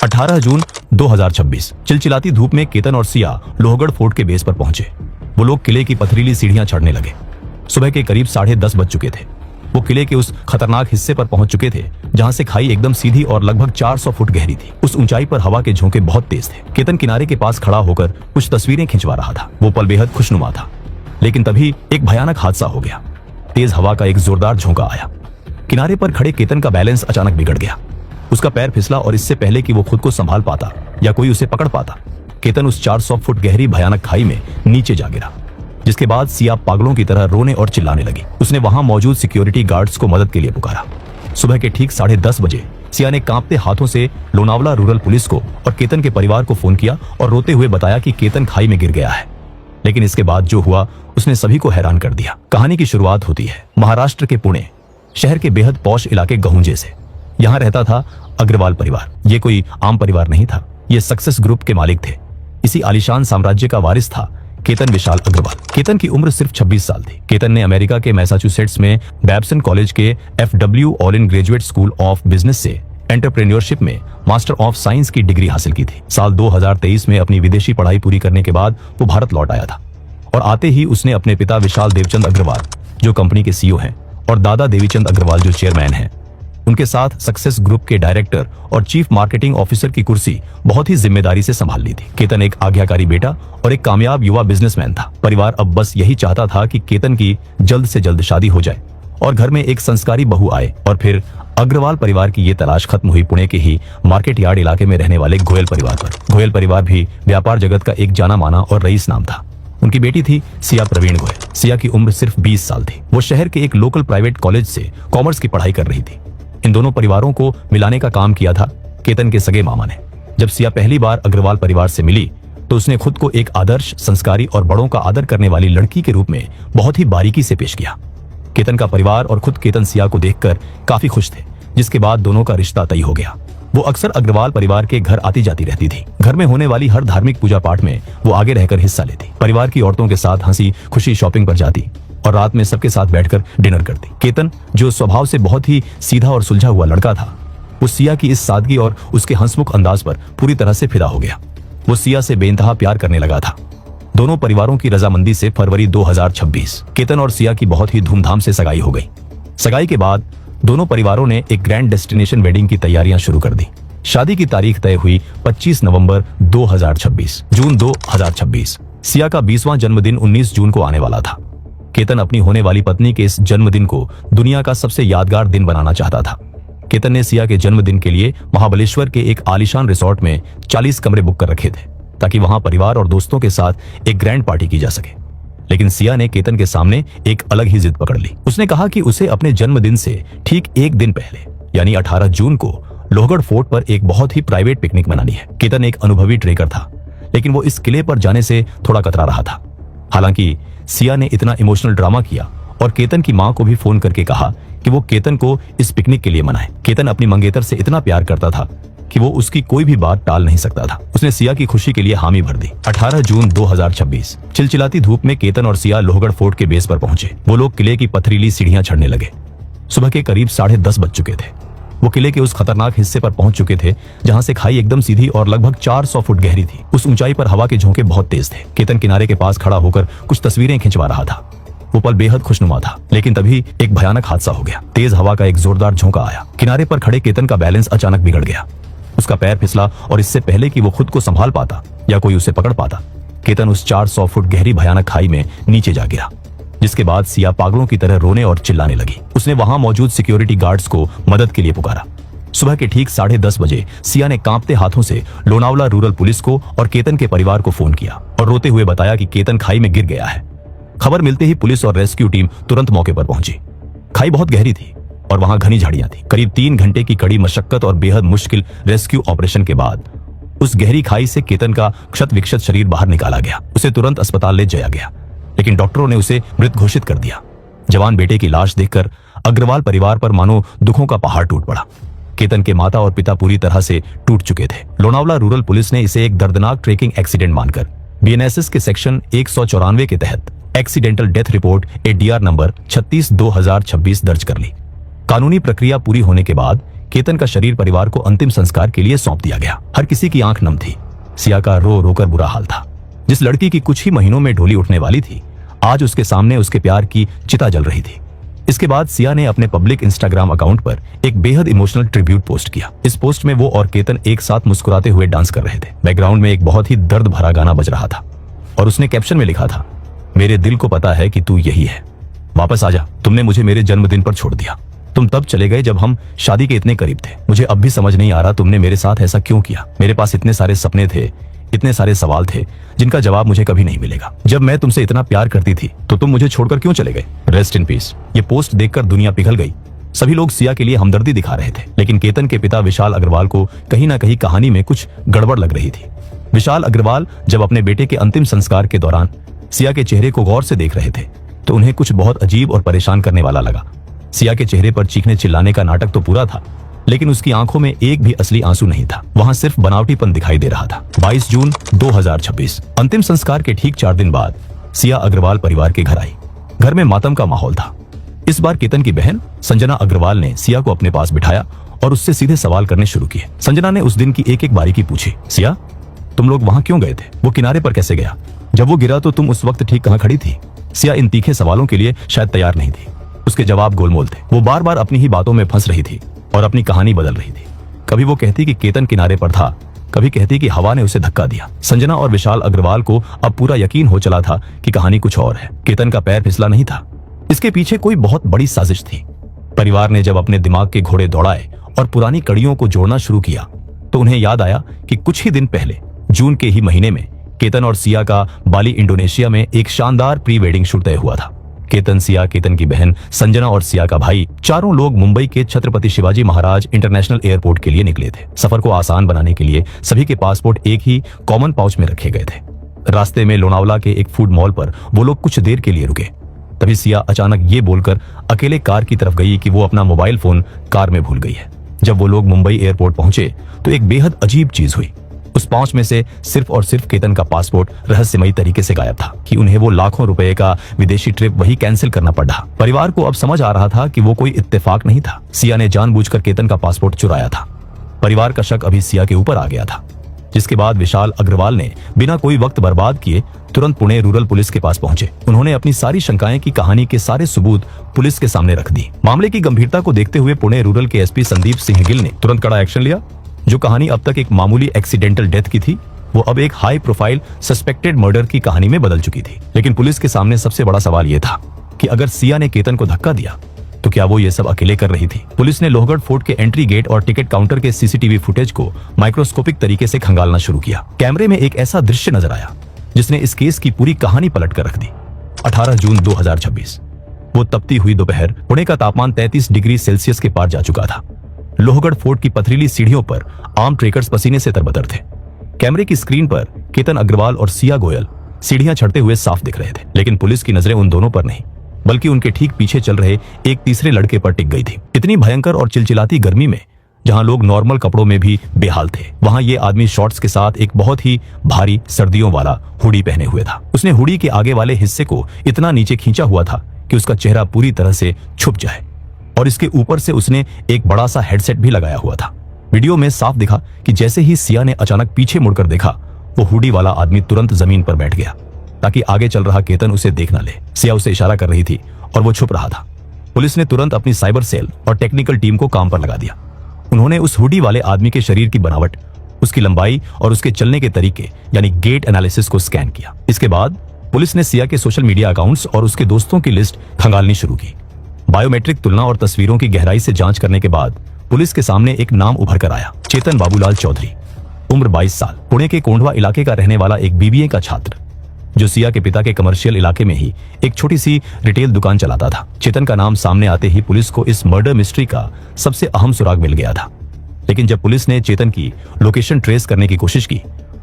18 जून 2026 चिलचिलाती धूप में केतन और सिया लोहगढ़ फोर्ट के बेस पर पहुंचे। वो लोग किले की पथरीली सीढ़ियां चढ़ने लगे। सुबह के करीब 10:30 बज चुके थे। वो किले के उस खतरनाक हिस्से पर पहुंच चुके थे जहां से खाई एकदम सीधी और लगभग 400 फुट गहरी थी। उस ऊंचाई पर हवा के झोंके बहुत तेज थे। केतन किनारे के पास खड़ा होकर कुछ तस्वीरें खिंचवा रहा था। वो पल बेहद खुशनुमा था, लेकिन तभी एक भयानक हादसा हो गया। तेज हवा का एक जोरदार झोंका आया। किनारे पर खड़े केतन का बैलेंस अचानक बिगड़ गया। उसका पैर फिसला और इससे पहले कि वो खुद को संभाल पाता या कोई उसे पकड़ पाता, केतन उस 400 फुट गहरी भयानक खाई में नीचे जा गिरा। जिसके बाद सिया पागलों की तरह रोने और चिल्लाने लगी। उसने वहां मौजूद सिक्योरिटी गार्ड्स को मदद के लिए पुकारा। सुबह के ठीक 10:30 बजे सिया ने कांपते हाथों से लोनावला रूरल पुलिस को और केतन के परिवार को फोन किया और रोते हुए बताया कि केतन खाई में गिर गया है। लेकिन इसके बाद जो हुआ उसने सभी को हैरान कर दिया। कहानी की शुरुआत होती है महाराष्ट्र के पुणे शहर के बेहद पौश इलाके गहुंजे से। यहाँ रहता था अग्रवाल परिवार। ये कोई आम परिवार नहीं था, ये सक्सेस ग्रुप के मालिक थे। इसी आलीशान साम्राज्य का वारिस था केतन विशाल अग्रवाल। केतन की उम्र सिर्फ 26 साल थी। केतन ने अमेरिका के मैसाचुसेट्स में बैब्सन कॉलेज के FW all in graduate school of business से एंटरप्रेन्योरशिप में मास्टर ऑफ साइंस की डिग्री हासिल की थी। साल 2023 में अपनी विदेशी पढ़ाई पूरी करने के बाद वो भारत लौट आया था और आते ही उसने अपने पिता विशाल देवचंद अग्रवाल जो कंपनी के CEO हैं और दादा देवीचंद अग्रवाल जो चेयरमैन हैं, उनके साथ सक्सेस ग्रुप के डायरेक्टर और चीफ मार्केटिंग ऑफिसर की कुर्सी बहुत ही जिम्मेदारी से संभाल ली थी। केतन एक आज्ञाकारी बेटा और एक कामयाब युवा बिजनेसमैन था। परिवार अब बस यही चाहता था कि केतन की जल्द से जल्द शादी हो जाए और घर में एक संस्कारी बहू आए। और फिर अग्रवाल परिवार की ये तलाश खत्म हुई पुणे के ही मार्केट यार्ड इलाके में रहने वाले गोयल परिवार पर। गोयल परिवार भी व्यापार जगत का एक जाना माना और रईस नाम था। उनकी बेटी थी सिया प्रवीण गोयल। सिया की उम्र सिर्फ 20 साल थी। वो शहर के एक लोकल प्राइवेट कॉलेज से कॉमर्स की पढ़ाई कर रही थी। इन दोनों परिवारों को मिलाने का काम किया था केतन के सगे मामा ने। जब सिया पहली बार अग्रवाल परिवार से मिली तो उसने खुद को एक आदर्श, संस्कारी और बड़ों का आदर करने वाली लड़की के रूप में बहुत ही बारीकी से पेश किया। केतन का परिवार और खुद केतन सिया को देखकर काफी खुश थे, जिसके बाद दोनों का रिश्ता तय हो गया। वो अक्सर अग्रवाल परिवार के घर आती जाती रहती थी। घर में होने वाली हर धार्मिक पूजा पाठ में वो आगे रहकर हिस्सा लेती। परिवार की औरतों के साथ हंसी खुशी शॉपिंग पर जाती और रात में सबके साथ बैठकर डिनर करती। केतन, जो स्वभाव से बहुत ही सीधा और सुलझा हुआ लड़का था, वो सिया की इस सादगी और उसके हंसमुख अंदाज पर पूरी तरह से फिदा हो गया। वो सिया से बेइंतहा प्यार करने लगा था। दोनों परिवारों की रजामंदी से फरवरी 2026 केतन और सिया की बहुत ही धूमधाम से सगाई हो गई। सगाई के बाद दोनों परिवारों ने एक ग्रैंड डेस्टिनेशन वेडिंग की तैयारियां शुरू कर दी। शादी की तारीख तय हुई 25 नवंबर 2026। जून 2026 सिया का 20वां जन्मदिन 19 जून को आने वाला था। केतन अपनी होने वाली पत्नी के इस जन्मदिन को दुनिया का सबसे यादगार दिन बनाना चाहता था। केतन ने सिया के जन्मदिन के लिए महाबलेश्वर के एक आलीशान रिसोर्ट में 40 कमरे बुक कर रखे थे ताकि वहां परिवार और दोस्तों के साथ एक ग्रैंड पार्टी की जा सके। लेकिन सिया ने केतन के सामने एक अलग ही जिद पकड़ ली। उसने कहा कि उसे अपने जन्मदिन से ठीक एक दिन पहले यानी 18 जून को लोहगढ़ फोर्ट पर एक बहुत ही प्राइवेट पिकनिक मनानी है। केतन एक अनुभवी ट्रेकर था, लेकिन वो इस किले पर जाने से थोड़ा कतरा रहा था। हालांकि सिया ने इतना इमोशनल ड्रामा किया और केतन की मां को भी फोन करके कहा कि वो केतन को इस पिकनिक के लिए मनाए। केतन अपनी मंगेतर से इतना प्यार करता था कि वो उसकी कोई भी बात टाल नहीं सकता था। उसने सिया की खुशी के लिए हामी भर दी। 18 जून 2026 चिलचिलाती धूप में केतन और सिया लोहगढ़ फोर्ट के बेस पर पहुंचे। वो लोग किले की पथरीली सीढ़ियां चढ़ने लगे। सुबह के करीब 10:30 बज चुके थे। वो किले के उस खतरनाक हिस्से पर पहुंच चुके थे जहां से खाई एकदम सीधी और लगभग 400 फुट गहरी थी। उस ऊंचाई पर हवा के झोंके बहुत तेज थे। केतन किनारे के पास खड़ा होकर कुछ तस्वीरें खिंचवा रहा था। वो पल बेहद खुशनुमा था, लेकिन तभी एक भयानक हादसा हो गया। तेज हवा का एक जोरदार झोंका आया। किनारे पर खड़े केतन का बैलेंस अचानक बिगड़ गया। उसका पैर फिसला और इससे पहले कि वो खुद को संभाल पाता या कोई उसे पकड़ पाता, केतन उस 400 फुट गहरी भयानक खाई में नीचे जा गिरा। जिसके बाद सिया पागलों की तरह रोने और चिल्लाने लगी। उसने वहां मौजूद सिक्योरिटी गार्ड्स को मदद के लिए पुकारा। सुबह के ठीक 10:30 बजे सिया ने कांपते हाथों से लोनावला रूरल पुलिस को और केतन के परिवार को फोन किया और रोते हुए बताया कि केतन खाई में गिर गया है। खबर मिलते ही पुलिस और रेस्क्यू टीम तुरंत मौके पर पहुंची। खाई बहुत गहरी थी और वहां घनी झाड़ियां थी। करीब 3 घंटे की कड़ी मशक्कत और बेहद मुश्किल रेस्क्यू ऑपरेशन के बाद उस गहरी खाई से केतन का क्षत विक्षत शरीर बाहर निकाला गया। उसे तुरंत अस्पताल ले जाया गया, लेकिन डॉक्टरों ने उसे मृत घोषित कर दिया। जवान बेटे की लाश देखकर अग्रवाल परिवार पर मानो दुखों का पहाड़ टूट पड़ा। केतन के माता और पिता पूरी तरह से टूट चुके थे। लोनावला रूरल पुलिस ने इसे एक दर्दनाक ट्रेकिंग एक्सीडेंट मानकर BNSS के सेक्शन 194 के तहत accidental death report ADR number 36/2026 दर्ज कर ली। कानूनी प्रक्रिया पूरी होने के बाद केतन का शरीर परिवार को अंतिम संस्कार के लिए सौंप दिया गया। हर किसी की आंख नम थी। सिया का रो रोकर बुरा हाल था। जिस लड़की की कुछ ही महीनों में डोली उठने वाली थी, आज उसके सामने उसके प्यार की चिता जल रही थी। इसके बाद सिया ने अपने पब्लिक इंस्टाग्राम अकाउंट पर एक बेहद इमोशनल ट्रिब्यूट पोस्ट किया। इस पोस्ट में वो और केतन एक साथ मुस्कुराते हुए डांस कर रहे थे। बैकग्राउंड में एक बहुत ही दर्द भरा गाना बज रहा था और उसने कैप्शन में लिखा था, मेरे दिल को पता है कि तू यही है, वापस आजा। तुमने मुझे मेरे जन्मदिन पर छोड़ दिया। तुम तब चले गए जब हम शादी के इतने करीब थे। मुझे अब भी समझ नहीं आ रहा तुमने मेरे साथ ऐसा क्यों किया। मेरे पास इतने सारे सपने थे, इतने सारे सवाल थे जिनका जवाब मुझे कभी नहीं मिलेगा। जब मैं तुमसे इतना प्यार करती थी तो तुम मुझे छोड़कर क्यों चले गए। Rest in peace. ये पोस्ट देखकर दुनिया पिघल गई। सभी लोग सिया के लिए हमदर्दी दिखा रहे थे, लेकिन केतन के पिता विशाल अग्रवाल को कहीं ना कहीं कहानी में कुछ गड़बड़ लग रही थी। विशाल अग्रवाल जब अपने बेटे के अंतिम संस्कार के दौरान सिया के चेहरे को गौर से देख रहे थे तो उन्हें कुछ बहुत अजीब और परेशान करने वाला लगा। सिया के चेहरे पर चीखने चिल्लाने का नाटक तो पूरा था, लेकिन उसकी आंखों में एक भी असली आंसू नहीं था। वहां सिर्फ बनावटीपन दिखाई दे रहा था। 22 जून 2026 अंतिम संस्कार के ठीक 4 दिन बाद सिया अग्रवाल परिवार के घर आई। घर में मातम का माहौल था। इस बार केतन की बहन संजना अग्रवाल ने सिया को अपने पास बिठाया और उससे सीधे सवाल करने शुरू किए। संजना ने उस दिन की एक एक बारीकी पूछी। सिया, तुम लोग वहां क्यों गए थे? वो किनारे पर कैसे गया? जब वो गिरा तो तुम उस वक्त ठीक कहां खड़ी थी? सिया इन तीखे सवालों के लिए शायद तैयार नहीं थी। उसके जवाब गोलमोल थे। वो बार बार अपनी ही बातों में फंस रही थी और अपनी कहानी बदल रही थी। कभी वो कहती कि केतन किनारे पर था, कभी कहती कि हवा ने उसे धक्का दिया। संजना और विशाल अग्रवाल को अब पूरा यकीन हो चला था कि कहानी कुछ और है। केतन का पैर फिसला नहीं था, इसके पीछे कोई बहुत बड़ी साजिश थी। परिवार ने जब अपने दिमाग के घोड़े दौड़ाए और पुरानी कड़ियों को जोड़ना शुरू किया तो उन्हें याद आया कि कुछ ही दिन पहले जून के ही महीने में केतन और सिया का बाली इंडोनेशिया में एक शानदार प्री वेडिंग शूट तय हुआ था। केतन, सिया, केतन की बहन संजना और सिया का भाई, चारों लोग मुंबई के छत्रपति शिवाजी महाराज इंटरनेशनल एयरपोर्ट के लिए निकले थे। सफर को आसान बनाने के लिए सभी के पासपोर्ट एक ही कॉमन पाउच में रखे गए थे। रास्ते में लोनावला के एक फूड मॉल पर वो लोग कुछ देर के लिए रुके। तभी सिया अचानक ये बोलकर अकेले कार की तरफ गई कि वो अपना मोबाइल फोन कार में भूल गई है। जब वो लोग मुंबई एयरपोर्ट पहुंचे तो एक बेहद अजीब चीज हुई। उस पाउच में से सिर्फ और सिर्फ केतन का पासपोर्ट रहस्यमयी तरीके से गायब था कि उन्हें वो लाखों रुपए का विदेशी ट्रिप वही कैंसिल करना पड़ा। परिवार को अब समझ आ रहा था कि वो कोई इत्तेफाक नहीं था। सिया ने जानबूझकर केतन का पासपोर्ट चुराया था। परिवार का शक अभी सिया के ऊपर आ गया था, जिसके बाद विशाल अग्रवाल ने बिना कोई वक्त बर्बाद किए तुरंत पुणे रूरल पुलिस के पास पहुंचे। उन्होंने अपनी सारी शंकाएं की कहानी के सारे सबूत पुलिस के सामने रख दी। मामले की गंभीरता को देखते हुए पुणे रूरल के एसपी संदीप सिंह गिल ने तुरंत कड़ा एक्शन लिया। जो कहानी अब तक एक मामूली एक्सीडेंटल डेथ की थी, वो अब एक हाई प्रोफाइल सस्पेक्टेड मर्डर की कहानी में बदल चुकी थी। लेकिन पुलिस के सामने सबसे बड़ा सवाल यह था कि अगर सिया ने केतन को धक्का दिया तो क्या वो ये सब अकेले कर रही थी? पुलिस ने लोहगढ़ फोर्ट के एंट्री गेट और टिकट काउंटर के सीसीटीवी फुटेज को माइक्रोस्कोपिक तरीके से खंगालना शुरू किया। कैमरे में एक ऐसा दृश्य नजर आया जिसने इस केस की पूरी कहानी पलट कर रख दी। 18 जून 2026 वो तपती हुई दोपहर। पुणे का तापमान 33 डिग्री सेल्सियस के पार जा चुका था। लोहगढ़ फोर्ट की पथरीली सीढ़ियों पर आर्म ट्रेकर्स पसीने से तरबतर थे। कैमरे की स्क्रीन पर केतन अग्रवाल और सिया गोयल सीढ़ियां चढ़ते हुए साफ दिख रहे थे, लेकिन पुलिस की नजरें उन दोनों पर नहीं बल्कि उनके ठीक पीछे चल रहे एक तीसरे लड़के पर टिक गई थी। इतनी भयंकर और चिलचिलाती गर्मी में जहां लोग नॉर्मल कपड़ों में भी बेहाल थे, वहां ये आदमी शॉर्ट्स के साथ एक बहुत ही भारी सर्दियों वाला हुडी पहने हुए था। उसने हुडी के आगे वाले हिस्से को इतना नीचे खींचा हुआ था कि उसका चेहरा पूरी तरह से छुप जाए, और इसके ऊपर से उसने एक बड़ा सा हेडसेट भी लगाया हुआ था। वीडियो में साफ दिखा कि जैसे ही सिया ने अचानक पीछे मुड़कर देखा, वो हुडी वाला आदमी तुरंत जमीन पर बैठ गया ताकि आगे चल रहा केतन उसे देख न ले। सिया उसे इशारा कर रही थी और वो छुप रहा था। पुलिस ने तुरंत अपनी साइबर सेल और टेक्निकल टीम को काम पर लगा दिया। उन्होंने उस हुडी वाले आदमी के शरीर की बनावट, उसकी लंबाई और उसके चलने के तरीके यानी गेट एनालिसिस को स्कैन किया। इसके बाद पुलिस ने सिया के सोशल मीडिया अकाउंट्स और उसके दोस्तों की लिस्ट खंगालनी शुरू की। बायोमेट्रिक तुलना और तस्वीरों की गहराई से जांच करने के बाद पुलिस के सामने एक नाम उभर कर आया। चेतन बाबूलाल चौधरी, उम्र 22 साल, पुणे के कोंढवा इलाके का रहने वाला एक बीबीए का छात्र, जो सिया के पिता के कमर्शियल इलाके में ही एक छोटी सी रिटेल दुकान चलाता था। चेतन का नाम सामने आते ही पुलिस को इस मर्डर मिस्ट्री का सबसे अहम सुराग मिल गया था। लेकिन जब पुलिस ने चेतन की लोकेशन ट्रेस करने की कोशिश की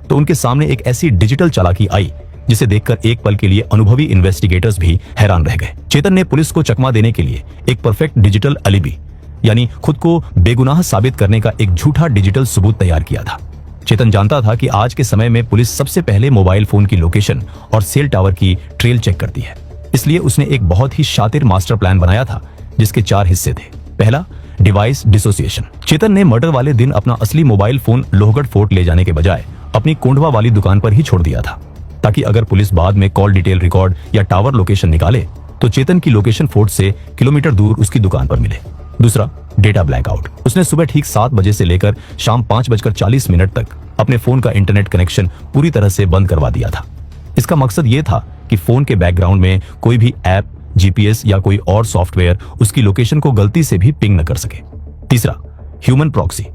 तो उनके सामने एक ऐसी डिजिटल चालाकी आई जिसे देखकर एक पल के लिए अनुभवी इन्वेस्टिगेटर्स भी हैरान रह गए। चेतन ने पुलिस को चकमा देने के लिए एक परफेक्ट डिजिटल अलिबी यानी खुद को बेगुनाह साबित करने का एक झूठा डिजिटल सबूत तैयार किया था। चेतन जानता था कि आज के समय में पुलिस सबसे पहले मोबाइल फोन की लोकेशन और सेल टावर की ट्रेल चेक करती है। इसलिए उसने एक बहुत ही शातिर मास्टर प्लान बनाया था जिसके 4 हिस्से थे। पहला, डिवाइस डिसोसिएशन। चेतन ने मर्डर वाले दिन अपना असली मोबाइल फोन लोहगढ़ फोर्ट ले जाने के बजाय अपनी कोंढवा वाली दुकान पर ही छोड़ दिया था, ताकि अगर पुलिस बाद में कॉल डिटेल रिकॉर्ड या टावर लोकेशन निकाले तो चेतन की लोकेशन फोर्ट से किलोमीटर दूर उसकी दुकान पर मिले। दूसरा, डेटा ब्लैकआउट। उसने सुबह ठीक 7 बजे से लेकर शाम 5:40 तक अपने फोन का इंटरनेट कनेक्शन पूरी तरह से बंद करवा दिया था। इसका मकसद यह था कि फोन के बैकग्राउंड में कोई भी ऐप, जीपीएस या कोई और सॉफ्टवेयर उसकी लोकेशन को गलती से भी पिंग न कर सके। तीसरा, ह्यूमन प्रॉक्सी।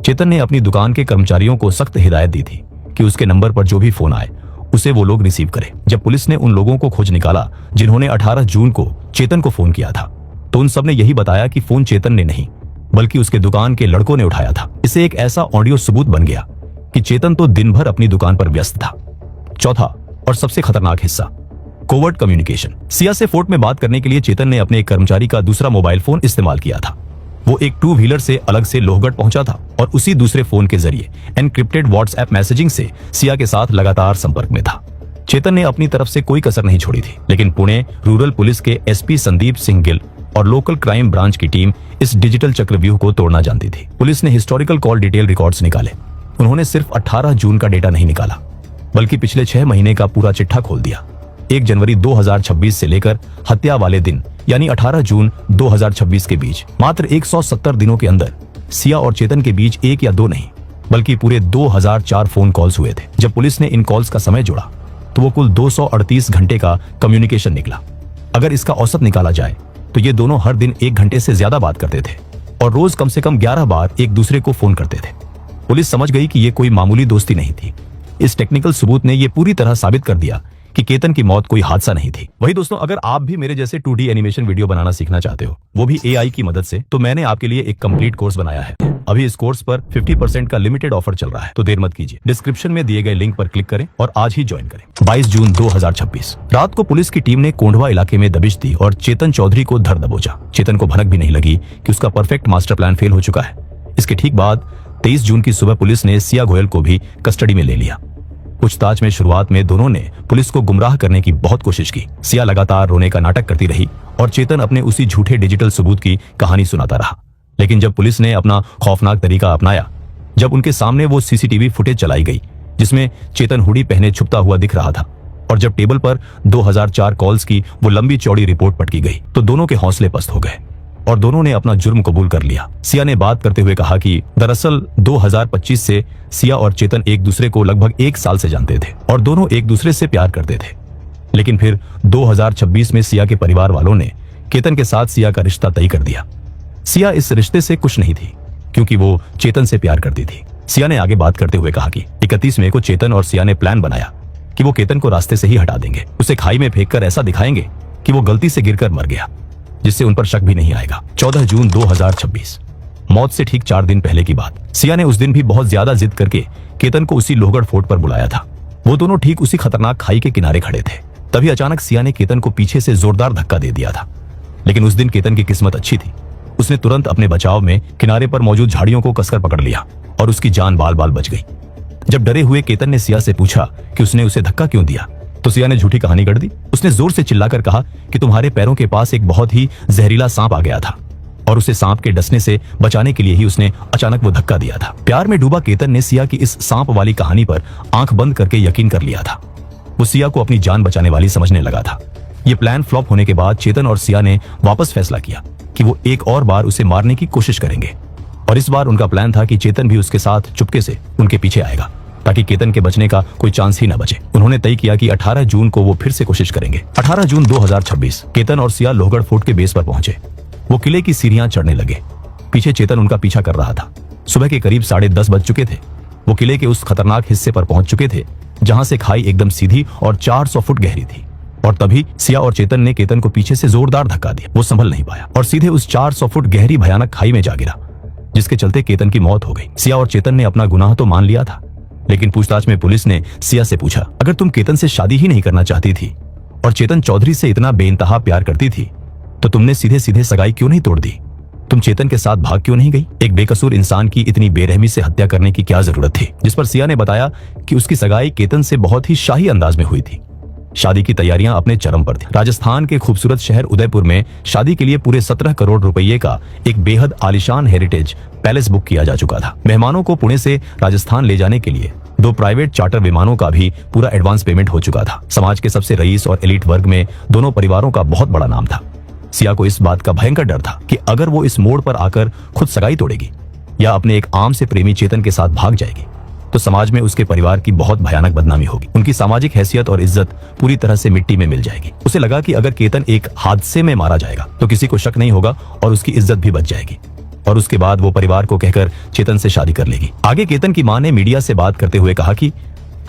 चेतन ने अपनी दुकान के कर्मचारियों को सख्त हिदायत दी थी कि उसके नंबर पर जो भी फोन आए उसे वो लोग रिसीव करें। जब पुलिस ने उन लोगों को खोज निकाला जिन्होंने 18 जून को चेतन को फोन किया था, तो उन सब ने यही बताया कि फोन चेतन ने नहीं बल्कि उसके दुकान के लड़कों ने उठाया था। इसे एक ऐसा ऑडियो सबूत बन गया कि चेतन तो दिन भर अपनी दुकान पर व्यस्त था। चौथा और सबसे खतरनाक हिस्सा, कोवर्ट कम्युनिकेशन। सिया से फोर्ट में बात करने के लिए चेतन ने अपने एक कर्मचारी का दूसरा मोबाइल फोन इस्तेमाल किया था। वो एक 2 व्हीलर से अलग से लोहगढ़ पहुंचा था और उसी दूसरे फोन के जरिए एनक्रिप्टेड व्हाट्सएप मैसेजिंग से सिया के साथ लगातार संपर्क में था। चेतन ने अपनी तरफ से कोई कसर नहीं छोड़ी थी, लेकिन पुणे रूरल पुलिस के एसपी संदीप सिंह गिल और लोकल क्राइम ब्रांच की टीम इस डिजिटल चक्रव्यूह को तोड़ना जानती थी। पुलिस ने हिस्टोरिकल कॉल डिटेल रिकॉर्ड्स निकाले। उन्होंने सिर्फ 18 जून का डेटा नहीं निकाला, बल्कि पिछले 6 महीने का पूरा चिट्ठा खोल दिया। 1 जनवरी 2026 से लेकर हत्या वाले दिन यानी 18 जून 2026 के बीच मात्र 170 दिनों के अंदर सिया और चेतन के बीच 1 या 2 नहीं बल्कि पूरे 2004 फोन कॉल्स हुए थे। जब पुलिस ने इन कॉल्स का समय जोड़ा तो वो कुल 238 घंटे का कम्युनिकेशन निकला। अगर इसका औसत निकाला जाए तो ये दोनों हर दिन 1 घंटे से ज्यादा बात करते थे और रोज कम से कम 11 बार एक दूसरे को फोन करते थे। पुलिस समझ गई कि ये कोई मामूली दोस्ती नहीं थी। इस टेक्निकल सबूत ने ये पूरी तरह साबित कर दिया कि केतन की मौत कोई हादसा नहीं थी। वही दोस्तों, अगर आप भी मेरे जैसे 2D एनिमेशन वीडियो बनाना सीखना चाहते हो, वो भी AI की मदद से, तो मैंने आपके लिए एक कंप्लीट कोर्स बनाया है। अभी इस कोर्स पर 50% का लिमिटेड ऑफर चल रहा है, तो देर मत कीजिए। डिस्क्रिप्शन में दिए गए लिंक पर क्लिक करें और आज ही ज्वाइन करें। 22 जून 2026 रात को पुलिस की टीम ने कोंढवा इलाके में दबिश दी और चेतन चौधरी को धर दबोचा। चेतन को भनक भी नहीं लगी कि उसका परफेक्ट मास्टर प्लान फेल हो चुका है। इसके ठीक बाद 23 जून की सुबह पुलिस ने सिया गोयल को भी कस्टडी में ले लिया। पूछताछ में शुरुआत में दोनों ने पुलिस को गुमराह करने की बहुत कोशिश की। सिया लगातार रोने का नाटक करती रही और चेतन अपने उसी झूठे डिजिटल सबूत की कहानी सुनाता रहा। लेकिन जब पुलिस ने अपना खौफनाक तरीका अपनाया, जब उनके सामने वो सीसीटीवी फुटेज चलाई गई जिसमें चेतन हुडी पहने छुपता हुआ दिख रहा था, और जब टेबल पर 2004 कॉल्स की वो लंबी चौड़ी रिपोर्ट पटकी गई, तो दोनों के हौसले पस्त हो गए और दोनों ने अपना जुर्म कबूल कर लिया। सिया ने बात करते हुए कहा कि दरअसल 2025 से सिया और चेतन एक दूसरे को लगभग 1 साल से जानते थे और दोनों एक दूसरे से प्यार करते थे। लेकिन फिर 2026 में सिया के परिवार वालों ने केतन के साथ सिया का रिश्ता तय कर दिया। सिया इस रिश्ते से खुश नहीं थी क्योंकि वो चेतन से प्यार करती थी। सिया ने आगे बात करते हुए कहा कि 31 मई को चेतन और सिया ने प्लान बनाया कि वो केतन को रास्ते से ही हटा देंगे, उसे खाई में फेंककर ऐसा दिखाएंगे कि वो गलती से गिरकर मर गया, जिससे उन पर शक भी नहीं आएगा। 14 जून 2026 मौत से ठीक 4 दिन पहले की बात। सिया ने उस दिन भी बहुत ज्यादा जिद करके केतन को उसी लोहगढ़ फोर्ट पर बुलाया था। वो दोनों ठीक उसी खतरनाक खाई के किनारे खड़े थे। तभी अचानक सिया ने केतन को पीछे से जोरदार धक्का दे दिया था। लेकिन उस दिन केतन की किस्मत अच्छी थी। उसने तुरंत अपने बचाव में किनारे पर मौजूद झाड़ियों को कसकर पकड़ लिया और उसकी जान बाल बाल बच गई। जब डरे हुए केतन ने सिया से पूछा कि उसने उसे धक्का क्यों दिया, तो सिया ने झूठी कहानी गढ़ दी। उसने जोर से चिल्लाकर कहा कि तुम्हारे पैरों के पास एक बहुत ही जहरीला सांप आ गया था और उसे सांप के डसने से बचाने के लिए ही उसने अचानक वो धक्का दिया था। प्यार में डूबा केतन ने सिया की इस सांप वाली कहानी पर आंख बंद करके यकीन कर लिया था। वो सिया को अपनी जान बचाने वाली समझने लगा था। ये प्लान फ्लॉप होने के बाद चेतन और सिया ने वापस फैसला किया कि वो एक और बार उसे मारने की कोशिश करेंगे, और इस बार उनका प्लान था कि चेतन भी उसके साथ चुपके से उनके पीछे आएगा ताकि केतन के बचने का कोई चांस ही न बचे। उन्होंने तय किया कि 18 जून को वो फिर से कोशिश करेंगे। 18 जून 2026 केतन और सिया लोहगढ़ फोर्ट के बेस पर पहुंचे। वो किले की सीढ़ियां चढ़ने लगे। पीछे चेतन उनका पीछा कर रहा था। सुबह के करीब 10:30 बज चुके थे। वो किले के उस खतरनाक हिस्से पर पहुंच चुके थे जहां से खाई एकदम सीधी और 400 फुट गहरी थी, और तभी सिया और चेतन ने केतन को पीछे से जोरदार धक्का दिया। वो संभल नहीं पाया और सीधे उस 400 फुट गहरी भयानक खाई में जा गिरा, जिसके चलते केतन की मौत हो गई। सिया और चेतन ने अपना गुनाह तो मान लिया था, लेकिन पूछताछ में पुलिस ने सिया से पूछा, अगर तुम केतन से शादी ही नहीं करना चाहती थी और चेतन चौधरी से इतना बेइंतहा प्यार करती थी, तो तुमने सीधे सीधे सगाई क्यों नहीं तोड़ दी? तुम चेतन के साथ भाग क्यों नहीं गई? एक बेकसूर इंसान की इतनी बेरहमी से हत्या करने की क्या जरूरत थी? जिस पर सिया ने बताया कि उसकी सगाई केतन से बहुत ही शाही अंदाज में हुई थी। शादी की तैयारियां अपने चरम पर थी। राजस्थान के खूबसूरत शहर उदयपुर में शादी के लिए पूरे 17 करोड़ रुपये का एक बेहद आलीशान हेरिटेज पैलेस बुक किया जा चुका था। मेहमानों को पुणे से राजस्थान ले जाने के लिए 2 प्राइवेट चार्टर विमानों का भी पूरा एडवांस पेमेंट हो चुका था। समाज के सबसे रईस और एलीट वर्ग में दोनों परिवारों का बहुत बड़ा नाम था। सिया को इस बात का भयंकर डर था कि अगर वो इस मोड़ पर आकर खुद सगाई तोड़ेगी या अपने एक आम से प्रेमी चेतन के साथ भाग जाएगी तो समाज में उसके परिवार की बहुत भयानक बदनामी होगी। उनकी सामाजिक हैसियत और इज्जत पूरी तरह से मिट्टी में मिल जाएगी। उसे लगा कि अगर केतन एक हादसे में मारा जाएगा तो किसी को शक नहीं होगा और उसकी इज्जत भी बच जाएगी और उसके बाद वो परिवार को कहकर चेतन से शादी कर लेगी। आगे केतन की मां ने मीडिया से बात करते हुए कहा कि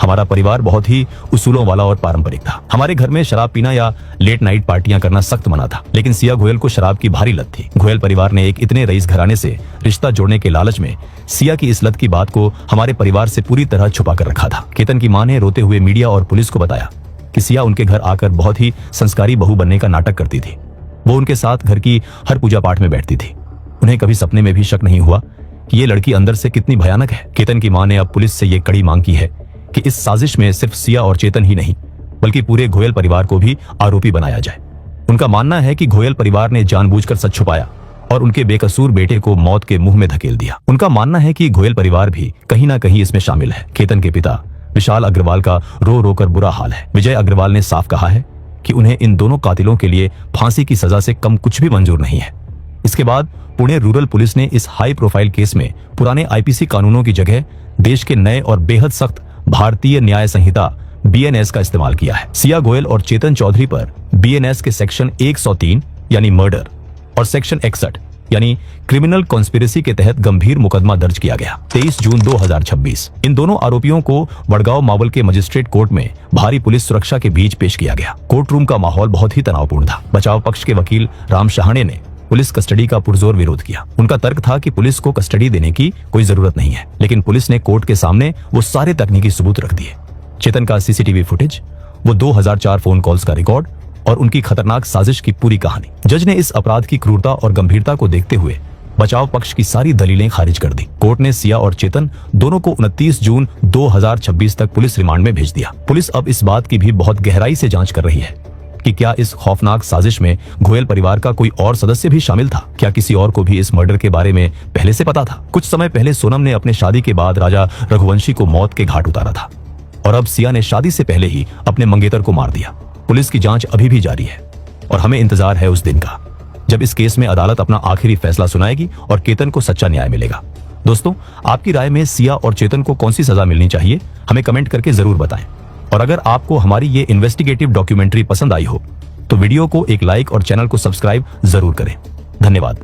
हमारा परिवार बहुत ही उसूलों वाला और पारंपरिक था। हमारे घर में शराब पीना या लेट नाइट पार्टियां करना सख्त मना था, लेकिन सिया गोयल को शराब की भारी लत थी। गोयल परिवार ने एक इतने रईस घराने से रिश्ता जोड़ने के लालच में सिया की इस लत की बात को हमारे परिवार से पूरी तरह छुपा कर रखा था। केतन की मां ने रोते हुए मीडिया और पुलिस को बताया कि सिया उनके घर आकर बहुत ही संस्कारी बहू बनने का नाटक करती थी। वो उनके साथ घर की हर पूजा पाठ में बैठती थी। उन्हें कभी सपने में भी शक नहीं हुआ कि ये लड़की अंदर से कितनी भयानक है। केतन की मां ने अब पुलिस से ये कड़ी मांग की है कि इस साजिश में सिर्फ सिया और चेतन ही नहीं बल्कि पूरे गोयल परिवार को भी आरोपी बनाया जाए। उनका मानना है कि गोयल परिवार ने जानबूझकर सच छुपाया और उनके बेकसूर बेटे को मौत के मुंह में धकेल दिया। उनका मानना है कि गोयल परिवार भी कहीं ना कहीं इसमें शामिल है। केतन के पिता विशाल अग्रवाल का रो रो कर बुरा हाल है। विजय अग्रवाल ने साफ कहा है कि उन्हें इन दोनों कातिलों के लिए फांसी की सजा से कम कुछ भी मंजूर नहीं है। इसके बाद पुणे रूरल पुलिस ने इस हाई प्रोफाइल केस में पुराने आईपीसी कानूनों की जगह देश के नए और बेहद सख्त भारतीय न्याय संहिता बीएनएस का इस्तेमाल किया है। सिया गोयल और चेतन चौधरी पर बीएनएस के सेक्शन 103 यानी मर्डर और सेक्शन 61 यानी क्रिमिनल कॉन्स्पिरेसी के तहत गंभीर मुकदमा दर्ज किया गया। 23 जून 2026 इन दोनों आरोपियों को वडगांव मावल के मजिस्ट्रेट कोर्ट में भारी पुलिस सुरक्षा के बीच पेश किया गया। कोर्ट रूम का माहौल बहुत ही तनावपूर्ण था। बचाव पक्ष के वकील राम शहाणे ने पुलिस कस्टडी का पुरजोर विरोध किया। उनका तर्क था कि पुलिस को कस्टडी देने की कोई जरूरत नहीं है, लेकिन पुलिस ने कोर्ट के सामने वो सारे तकनीकी सबूत रख दिए। चेतन का सीसीटीवी फुटेज, वो 2004 फोन कॉल्स का रिकॉर्ड और उनकी खतरनाक साजिश की पूरी कहानी। जज ने इस अपराध की क्रूरता और गंभीरता को देखते हुए बचाव पक्ष की सारी दलीलें खारिज कर दी। कोर्ट ने सिया और चेतन दोनों को 29 जून 2026 तक पुलिस रिमांड में भेज दिया। पुलिस अब इस बात की भी बहुत गहराई से जांच कर रही है कि क्या इस खौफनाक साजिश में गोयल परिवार का कोई और सदस्य भी शामिल था। क्या किसी और को भी इस मर्डर के बारे में पहले से पता था। कुछ समय पहले सोनम ने अपने शादी के बाद राजा रघुवंशी को मौत के घाट उतारा था और अब सिया ने शादी से पहले ही अपने मंगेतर को मार दिया। पुलिस की जांच अभी भी जारी है और हमें इंतजार है उस दिन का जब इस केस में अदालत अपना आखिरी फैसला सुनाएगी और केतन को सच्चा न्याय मिलेगा। दोस्तों, आपकी राय में सिया और चेतन को कौन सी सजा मिलनी चाहिए, हमें कमेंट करके जरूर बताएं। और अगर आपको हमारी ये इन्वेस्टिगेटिव डॉक्यूमेंट्री पसंद आई हो तो वीडियो को एक लाइक और चैनल को सब्सक्राइब जरूर करें। धन्यवाद।